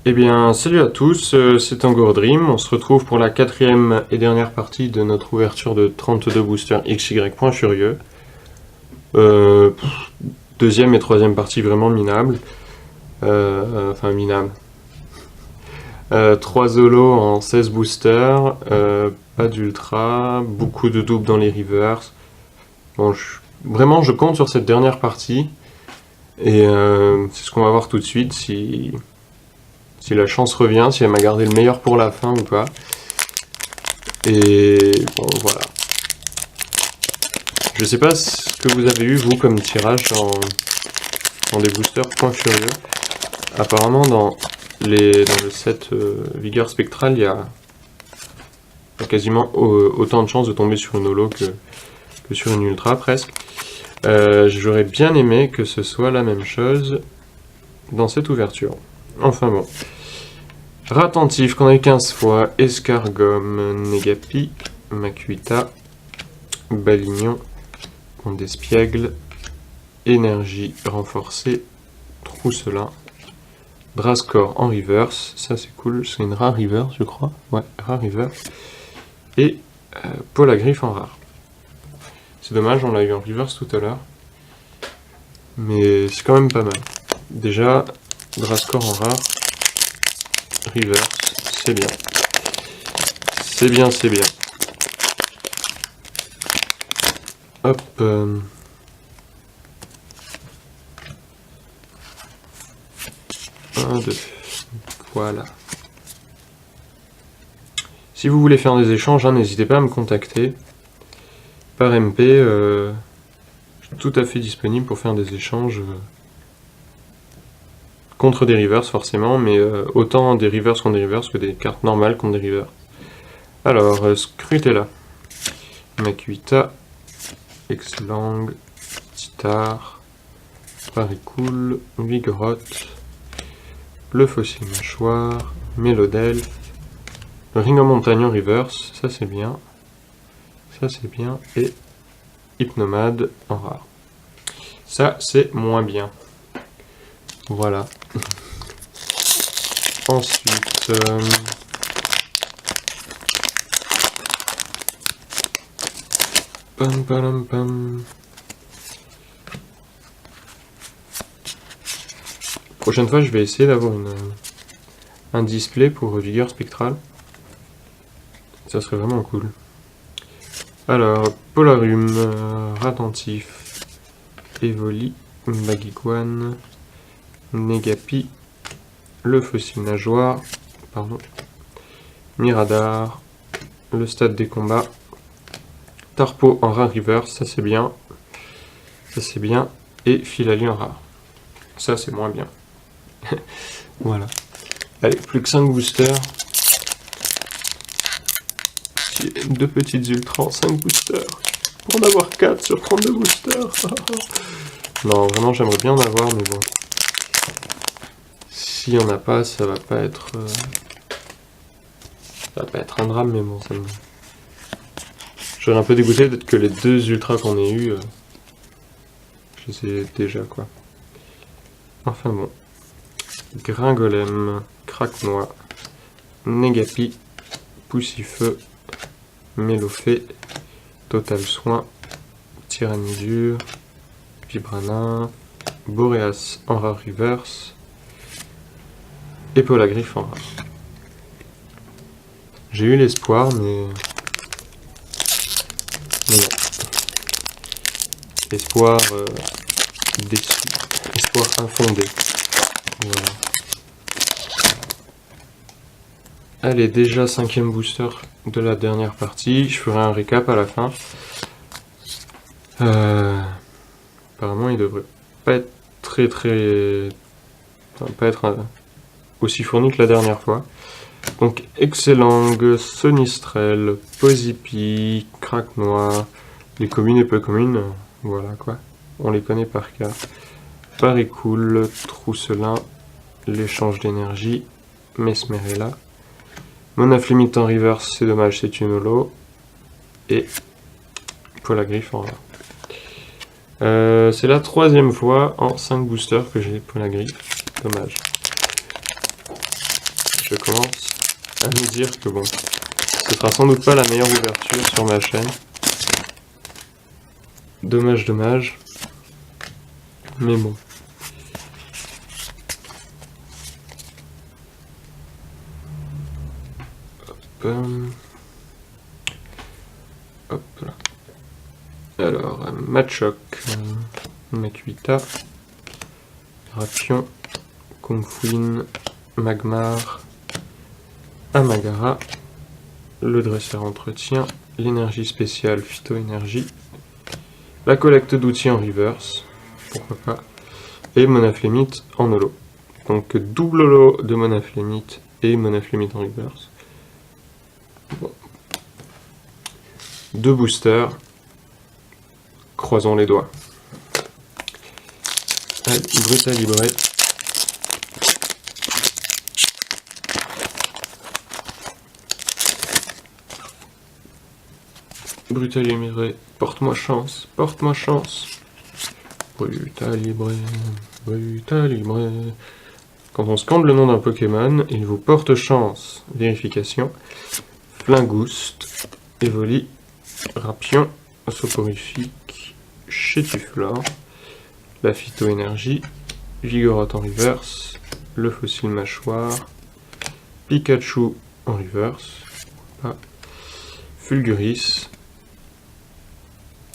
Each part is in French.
Eh bien, salut à tous, c'est Tango Dream. On se retrouve pour la quatrième et dernière partie de notre ouverture de 32 boosters XY.Furieux. Deuxième et troisième partie vraiment minables. Enfin, minables. 3 holos en 16 boosters, pas d'ultra, beaucoup de doubles dans les reverse. Bon, vraiment, je compte sur cette dernière partie. Et c'est ce qu'on va voir tout de suite, si la chance revient, si elle m'a gardé le meilleur pour la fin ou pas. Et bon, voilà. Je sais pas ce que vous avez eu, vous, comme tirage dans des boosters Point Furieux. Apparemment, dans le set Vigueur Spectrale, il y a quasiment autant de chances de tomber sur une holo que sur une ultra, presque. J'aurais bien aimé que ce soit la même chose dans cette ouverture. Enfin bon. Ratentif qu'on a eu 15 fois, Escargom, Negapi, Makuita, Balignon, Condespiegle, Énergie renforcée, Trousselin, Drascore en reverse, ça c'est cool, c'est une rare reverse je crois, ouais, rare reverse, et Polagriffe en rare. C'est dommage, on l'a eu en reverse tout à l'heure, mais c'est quand même pas mal. Déjà, Drascore en rare, reverse, c'est bien. C'est bien, c'est bien. Hop. 1, 2. Voilà. Si vous voulez faire des échanges, n'hésitez pas à me contacter. Par MP, je suis tout à fait disponible pour faire des échanges contre des reverse forcément, mais autant des reverse contre des reverse que des cartes normales contre des reverse. Alors, Scrutella, Makuita, Exlang, Titar, Paricool, Vigoroth, le Fossile Mâchoire, Mélodelphe, le Ring en Montagne en reverse, ça c'est bien, et Hypnomade en rare. Ça c'est moins bien. Voilà. Ensuite, pam pam pam. Prochaine fois, je vais essayer d'avoir un display pour Vigueur Spectrale. Ça serait vraiment cool. Alors, Polarium, Ratentif, Evoli, Bagiguan, Negapi, le Fossile Nageoire, pardon, Miradar, le Stade des Combats, Tarpo en rare reverse, ça c'est bien, et Filali en rare. Ça c'est moins bien. Voilà. Allez, plus que 5 boosters. 2 petites ultras, 5 boosters. Pour en avoir 4 sur 32 boosters. Non, vraiment j'aimerais bien en avoir, mais bon. S'il n'y en a pas, ça va pas être... ça va pas être un drame, mais bon, ça me... J'aurais un peu dégoûté d'être que les 2 ultras qu'on ait eu. Je sais déjà quoi. Enfin bon. Gringolem, Craquenois, Negapi, Poussifeu, Mélofée, Total Soin, Tyrannidure, Vibrana, Boreas en rare reverse, et Polagriffe en rare. J'ai eu l'espoir, mais non. Espoir déçu, espoir infondé. Voilà. Allez, déjà 5e booster de la dernière partie. Je ferai un récap à la fin. Apparemment, il devrait pas être pas être aussi fourni que la dernière fois. Donc, Excellang, Sonistrel, Posipi, Craquenois, les communes et peu communes, voilà quoi. On les connaît par cœur. Paricool, Trousselin, l'échange d'énergie, Mesmerella. Monaflimite en reverse, c'est dommage, c'est une holo. Et Polagriffe en rare. C'est la 3e fois en 5 boosters que j'ai Polagriffe. Dommage. je commence à me dire que bon, ce sera sans doute pas la meilleure ouverture sur ma chaîne. Dommage, dommage. Mais bon. Hop là. Alors, Machoc, Makuhita, Rapion, Kungfuin, Magmar, Amagara, le dresseur entretien, l'énergie spéciale Phyto-énergie, la collecte d'outils en reverse, pourquoi pas, et Monaflémite en holo. Donc double holo de Monaflémite et Monaflémite en reverse. Bon. 2 boosters. Croisons les doigts. Allez, Brutalibré. Brutalibré, porte-moi chance, porte-moi chance. Brutalibré, Brutalibré. Quand on scande le nom d'un Pokémon, il vous porte chance. Vérification. Flingouste, Evoli, Rapion, Soporifique, Chétiflore, la Phyto-énergie, Vigoroth en reverse, le fossile mâchoire, Pikachu en reverse, Fulguris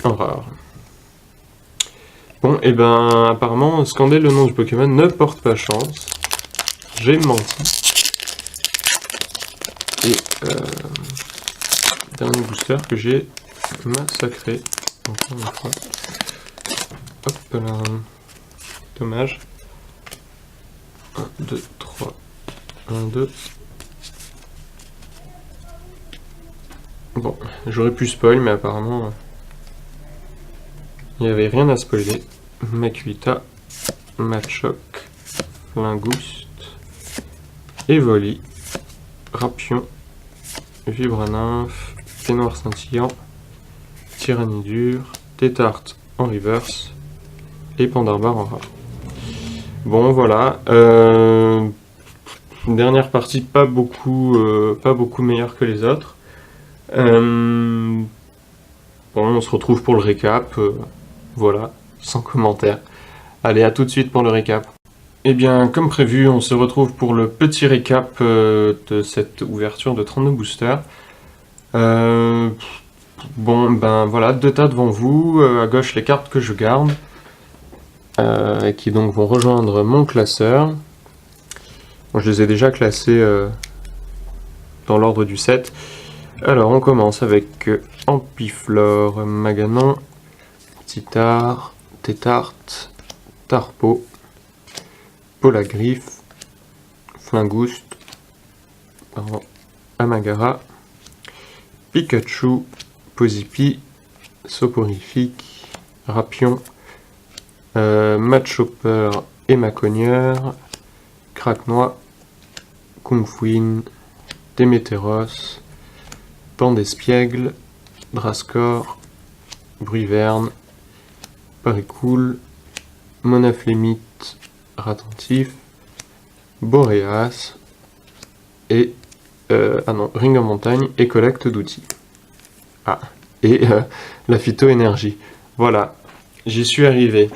en rare. Bon, et ben apparemment, scander le nom du Pokémon ne porte pas chance. J'ai menti. Et dernier booster que j'ai massacré. Encore une fois. Hop là. Dommage. 1, 2, 3. 1, 2. Bon, j'aurais pu spoil, mais apparemment, il n'y avait rien à spoiler. Makuhita, Machoc, Flingouste, Evoli, Rapion, Vibranymph, Ténoir scintillant, Tyrannidure, Tétarte en reverse et Pandarbar en rare. Bon voilà, dernière partie pas beaucoup meilleure que les autres. Bon, on se retrouve pour le récap, voilà, sans commentaire. Allez, à tout de suite pour le récap. Et bien, comme prévu, on se retrouve pour le petit récap de cette ouverture de 32 boosters. Bon, ben voilà, 2 tas devant vous, à gauche les cartes que je garde, et qui donc vont rejoindre mon classeur. Bon, je les ai déjà classés dans l'ordre du set. Alors, on commence avec Ampiflore, Maganon, Titar, Tétarte, Tarpo, Polagriffe, Flingouste, Amagara, Pikachu, Pozipi, Soporifique, Rapion, Machopper et Macogneur, Craquenois, Kungfuin, Démétéros, Pandespiègle, Drascore, Bruyverne, Paricool, Monaflémite, Ratentif, Boréas et Ring en montagne et collecte d'outils. Ah, et la Phyto-énergie. Voilà, j'y suis arrivé.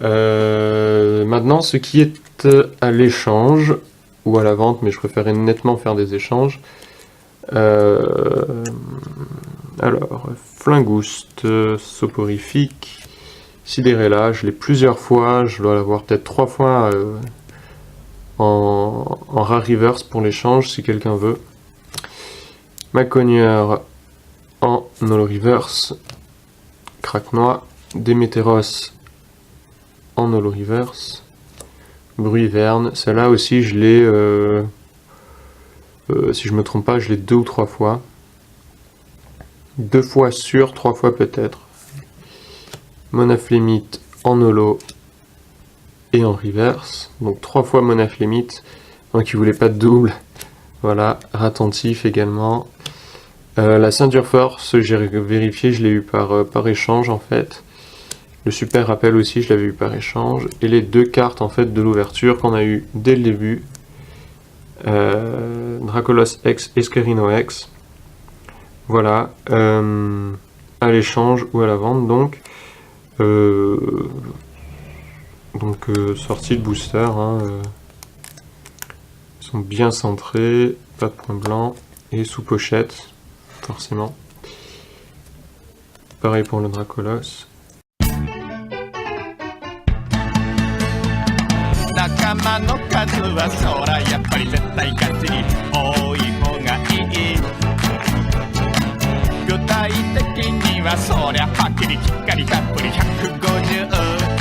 Maintenant, ce qui est à l'échange ou à la vente, mais je préférais nettement faire des échanges. Alors, Flingouste, Soporifique, Sidérella, je l'ai plusieurs fois, je dois l'avoir peut-être 3 fois en rare reverse pour l'échange si quelqu'un veut. Macogneur en holo reverse, Craquenois, Démétéros en holo reverse, Bruyverne, celle-là aussi je l'ai, si je me trompe pas, je l'ai 2 ou 3 fois. 2 fois sûr, 3 fois peut-être. Monaflémite en holo et en reverse. Donc 3 fois Monaflémite, donc il voulait pas de double. Voilà, Ratentif également. La ceinture force, j'ai vérifié, je l'ai eu par échange en fait. Le super rappel aussi, je l'avais eu par échange. Et les 2 cartes en fait de l'ouverture qu'on a eu dès le début. Dracolos X Esquerino X. Voilà, à l'échange ou à la vente donc. Sortie de booster, hein, ils sont bien centrés, pas de points blancs et sous pochette, forcément. Pareil pour le Dracolos. 仲間の数はそらやっぱり絶対ガチに多い方がいい具体的にはそりゃはっきりきっかりたっぷり150